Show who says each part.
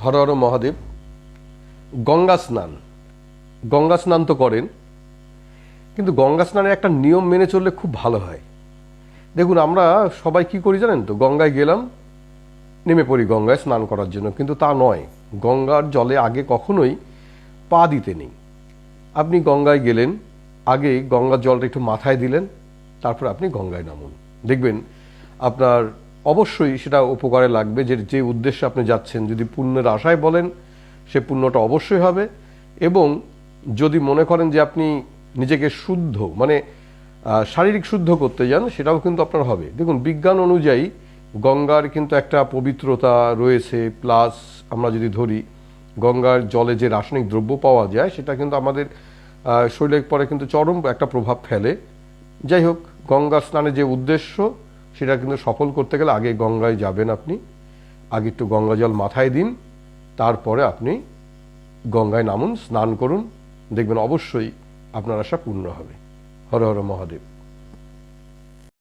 Speaker 1: হর হর মহাদেব। গঙ্গা স্নান তো করেন, কিন্তু গঙ্গা স্নানের একটা নিয়ম মেনে চললে খুব ভালো হয়। দেখুন, আমরা সবাই কি করি জানেন তো, গঙ্গায় গেলাম, নেমে পড়ি গঙ্গায় স্নান করার জন্য, কিন্তু তা নয়। গঙ্গার জলে আগে কখনোই পা দিতে নেই। আপনি গঙ্গায় গেলেন, আগে গঙ্গার জলটা একটু মাথায় দিলেন, তারপর আপনি গঙ্গায় নামুন। দেখবেন আপনার অবশ্যই সেটা উপকারে লাগবে। যে উদ্দেশ্যে আপনি যাচ্ছেন, যদি পুণ্যের আশায় বলেন, সে পুণ্যটা অবশ্যই হবে। এবং যদি মনে করেন যে আপনি নিজেকে শুদ্ধ, মানে শারীরিক শুদ্ধ করতে যান, সেটাও কিন্তু আপনার হবে। দেখুন, বিজ্ঞান অনুযায়ী গঙ্গার কিন্তু একটা পবিত্রতা রয়েছে। প্লাস আমরা যদি ধরি, গঙ্গার জলে যে রাসায়নিক দ্রব্য পাওয়া যায়, সেটা কিন্তু আমাদের শরীরের পরে কিন্তু চরম একটা প্রভাব ফেলে। যাই হোক, গঙ্গা স্নানের যে উদ্দেশ্য, সেটা কিন্তু সফল করতে গেলে আগে গঙ্গায় যাবেন। আপনি আগে একটু গঙ্গা জল মাথায় দিন, তারপরে আপনি গঙ্গায় নামুন, স্নান করুন। দেখবেন অবশ্যই আপনার আশা পূর্ণ হবে। হর হর মহাদেব।